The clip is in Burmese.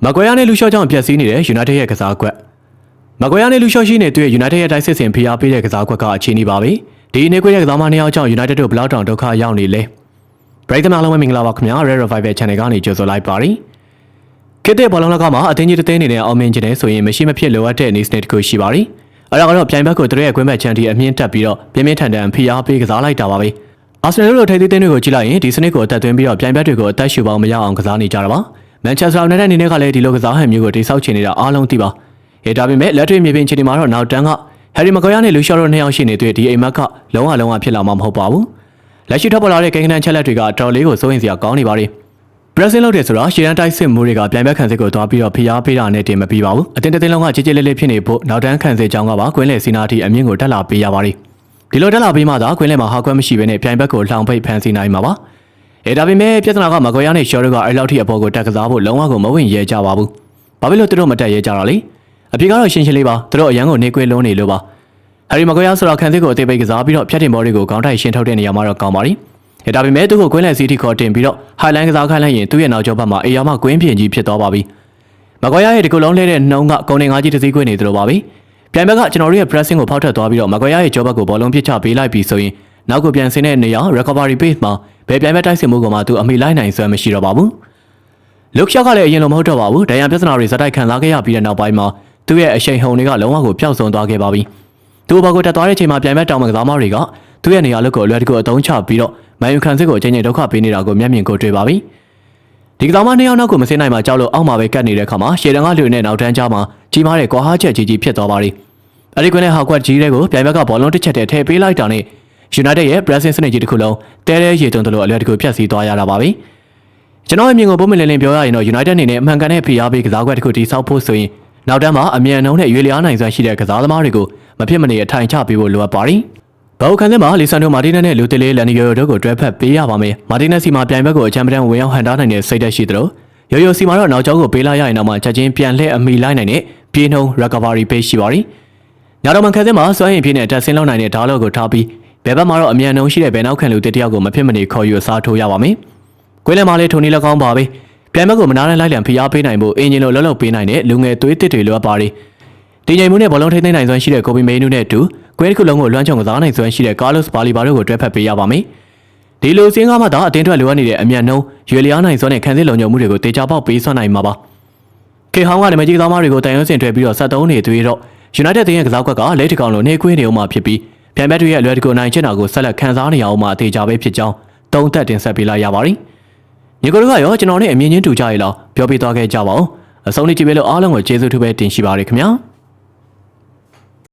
မကွဲရနဲ့လူလျှော့ကြောင့်ပြက်စီးနေတဲ့ United ရဲ့ကစားကွက်မကွဲရနဲ့လူလျှော့ရှိနေတဲ့ United ရဲ့တိုက်စစ်ဆင်ဖိအားပေးတဲ့ကစားကွက်ကအခြေအနေပါပဲဒီနေ့ကွက်ရဲ့ကစားမနှစ်ယောက်ကြောင့် United တို့ဘလောက်တောင်ဒုက္ခရောက်နေလဲပရိသတ်များလုံးဝမင်္ဂလာပါခင်ဗျာ Red Revival Channel ကနေကြိုဆိုလိုက်ပါရခေတ်တဲ့ဘောလုံးလကမှာအသင်းကြီးတစ်သိန်းနေတဲ့အောင်မြင်ခြင်းနဲ့ဆိုရင်မရှိမဖြစ်လိုအပ်တဲ့နေစနစ်တစ်ခုရှိပါရီအဲ့ဒါကတော့ပြိုင်ဘက်ကိုတရက်ကွင်းဘက်ချန်တီအမြင့်တက်ပြီးတော့ပြင်းပြင်းထန်ထန်ဖိအားပေးကစားလိုက်တာပါပဲအာဆင်နယ်တို့ထိပ်သီးသင်းတွေကိုကြည့်လိုက်ရင်ဒီစနစ်ကိုအသက်သွင်းပြီးတော့ပြိုင်ဘက်တွေကိုအသက်ရှူပေါင်းမရအောင်ကစားနေကြတာပါမန်ချက်စတာယူနိုက်တက်အနေနဲ့ကလည်းဒီလိုကစားဟန်မျိုးကိုတိစောက်ချင်နေတာအားလုံးသိပါဒါပေမဲ့လက်တွေ့မြေပြင်ခြေဒီမှာတော့နောက်တန်းကဟယ်ရီမကွဲရနဲ့လူရှော့တို့နှစ်ယောက်ရှိနေတဲ့ဒီအိမ်မက်ကလုံးဝဖြစ်လာမှာမဟုတ်ပါဘူးလက်ရှိထွက်ပေါ်လာတဲ့ကိန်းဂဏန်းချက်လက်တွေကတော်လေးကိုစိုးရင်စရာကောင်းနေပါလေပရက်စင်လုပ်တယ်ဆိုတာရှေ့တန်းတိုက်စစ်မှုတွေကပြိုင်ဘက်ခံစစ်ကိုသွားပြီးတော့ဖိအားပေးတာနဲ့တင်မပြီးပါဘူးအတင်းတင်းလုံးကကြည်လေးဖြစ်နေဖို့နောက်တန်းခံစစ်ကြောင်းကပါကွင်းလေစီနာတီအမြင့်ကိုတက်လာပေးရပါလိဒီလိုတက်လာပြီးမှသာကွင်းလေမှာဟာကွက်မရှိဘဲနဲ့ပြိုင်ဘက်ကိုလှောင်ပိတ်ဖန်ဆီးနိုင်မှာပါဒါပေမဲ့ပြဿနာကမကွဲရနဲ့ရှော့တို့ကအဲ့လောက်ထိအပေါ်ကိုတက်ကစားဖို့လုံးဝကိုမဝင်ရဲကြပါဘူးဘာဖြစ်လို့သူတို့မတက်ရဲကြတာလဲအပြေကတော့ရှင်းလေးပါသူတို့အရန်ကိုနေကွေးလုံးနေလို့ပါဟယ်ရီမကွဲရဆိုတော့ခံစစ်ကိုအသေးပိတ်ကစားပြီးတော့ဖြတ်တင်ဘောတွေကိုခေါင်းထိုက်ရှင်းထုတ်တဲ့နေရာမှာတော့ကောင်းပါလိဒါပေမဲ့သူ့ကိုကွင်းလန်စီတီခေါ်တင်ပြီးတော့ဟိုင်လိုင်းကစားခိုင်းလိုက်ရင်သူ့ရဲ့နောက်ကျောဘက်မှာအေယာမကွင်းပြင်ကြီးဖြစ်သွားပါပြီ။မကွာရရဲ့ဒီကုလုံးလဲတဲ့နှုံးကကုန်နေငါးကြီးတစ်စီးခွင့်နေသလိုပါပဲ။ပြိုင်ဘက်ကကျွန်တော်တို့ရဲ့ pressing ကိုဖောက်ထွက်သွားပြီးတော့မကွာရရဲ့ကျောဘက်ကိုဘောလုံးပစ်ချပေးလိုက်ပြီးဆိုရင်နောက်ကိုပြန်ဆင်းတဲ့နေရာ recovery pace မှာဘယ်ပြိုင်ဘက်တိုက်စစ်မှုကမှသူအမိလိုက်နိုင်စွမ်းမရှိတော့ပါဘူး။လုတ်ရှော့ကလည်းအရင်လိုမဟုတ်တော့ပါဘူး။ဒဏ်ရာပြဿနာတွေဇက်တိုက်ခံစားခဲ့ရပြီးတဲ့နောက်ပိုင်းမှာသူ့ရဲ့အရှိန်ဟုန်တွေကလုံးဝကိုပျောက်ဆုံးသွားခဲ့ပါပြီ။သူ့ဘောကိုတက်သွားတဲ့အချိန်မှာပြိုင်ဘက်တောင်မကစားမတွေကသူ့ရဲ့နေရာလုတ်ကိုအလွယ်တကူအသုံးချပြီးတော့မန်ယူခံစစ်ကိုအချိန်ချင်းဒုက္ခပေးနေတာကိုမျက်မြင်ကိုတွေ့ပါပြီဒီကစားမနှစ်ယောက်နောက်ကိုမစင်းနိုင်မှကြောက်လို့အောက်မှာပဲကတ်နေတဲ့ခါမှာရှေ့တန်းကလူနဲ့နောက်တန်းကြားမှာကြီးမားတဲ့ကွာဟချက်ကြီးဖြစ်သွားပါလိအဲ့ဒီကွင်းနဲ့ဟာကွက်ကြီးတွေကိုပြိုင်ဘက်ကဘောလုံးတစ်ချက်တည်းထည့်ပေးလိုက်တာနဲ့ United ရဲ့ pressing စနစ်ကြီးတစ်ခုလုံးတဲရေတုံတလို့အလွယ်တကူဖြတ်စီးသွားရတာပါပဲကျွန်တော်ရဲ့မြင်ကိုပုံမလင်းပြောရရင်တော့ United အနေနဲ့အမှန်ကန်တဲ့ဖိအားပေးကစားကွက်တစ်ခုတည်ဆောက်ဖို့ဆိုရင်နောက်တန်းမှာအမြန်နှုံးနဲ့ရွေလျားနိုင်စွမ်းရှိတဲ့ကစားသမားတွေကိုမဖြစ်မနေအထိုင်ချပေးဖို့လိုအပ်ပါလိဘောက်ခန်းထဲမှာလီဆန်ဒိုမာတီနက်နဲ့လူတေလေးလန်နီယိုတို့ကိုတွဲဖက်ပေးရပါမယ်မာတီနက်စီမှာပြိုင်ဘက်ကိုအချမ်းပတန်ဝင်ရောက်ဟန်တားနိုင်တဲ့စိတ်သက်ရှိသလိုရိုစီမှာတော့နောက်ကျောင်းကိုပေးလိုက်ရရင်တော့မှချက်ချင်းပြန်လှည့်အမိလိုက်နိုင်တဲ့ပြေးနှုံး recovery page ရှိပါရီညာတော်မန်ခန်းထဲမှာစွမ်းရင်ပြည့်နဲ့တက်ဆင်းလောက်နိုင်တဲ့ဓာတ်လို့ကိုထားပြီးဘယ်ဘက်မှာတော့အမြန်နှုံးရှိတဲ့ဘယ်နောက်ခံလူတစ်ယောက်ကိုမဖြစ်မနေခေါ်ယူအစားထိုးရပါမယ်ကွေးလဲမှာလေးထိုနီလက်ကောင်းပါပဲပြိုင်ဘက်ကိုမနာနဲ့လိုက်လံဖိအားပေးနိုင်ဖို့အင်ဂျင်လိုလှုပ်ပေးနိုင်တဲ့လူငယ်သွေးတစ်တွေလိုအပ်ပါရီဒီချိန်မှုနဲ့ဘောလုံးထိန်းသိမ်းနိုင်စွမ်းရှိတဲ့ကိုပီမေနူနဲ့တူကွဲတစ်ခုလုံးကိုလွှမ်းခြုံကစားနိုင်စွမ်းရှိတဲ့ကားလော့စ်ဘာလီဘာတို့ကိုတွဲဖက်ပေးရပါမယ်။ဒီလိုစင်းကားမှသာအတင်းထွက်လိုအပ်နေတဲ့အမြန်နှုံးရွေလျားနိုင်စွမ်းနဲ့ခံစစ်လုံခြုံမှုတွေကိုတေချာပေါက်ပေးဆွနိုင်မှာပါ။ခေဟောင်းကလည်းမကြီးသားမတွေကိုတန်ရုံးစင်ထွဲပြီးတော့73နေသွေးတော့ United တင်းရဲ့ကစားကွက်ကလက်တကောင်လိုနေခွေးနေအောင်မှဖြစ်ပြီးပြိုင်ဘက်တွေရဲ့အလွယ်တကူနိုင်ချင်တာကိုဆက်လက်ခံစားနေရအောင်မှအသေးချာပဲဖြစ်ကြောင်းသုံးသက်တင်ဆက်ပေးလိုက်ရပါရီ။ညီကိုတို့ကရောကျွန်တော်နဲ့အမြင်ချင်းတူကြရလားပြောပြသွားခဲ့ကြပါဦး။အဆုံးထိကြည့်ပေးလို့အားလုံးကိုကျေးဇူးထူးပဲတင်ရှိပါရခင်ဗျာ။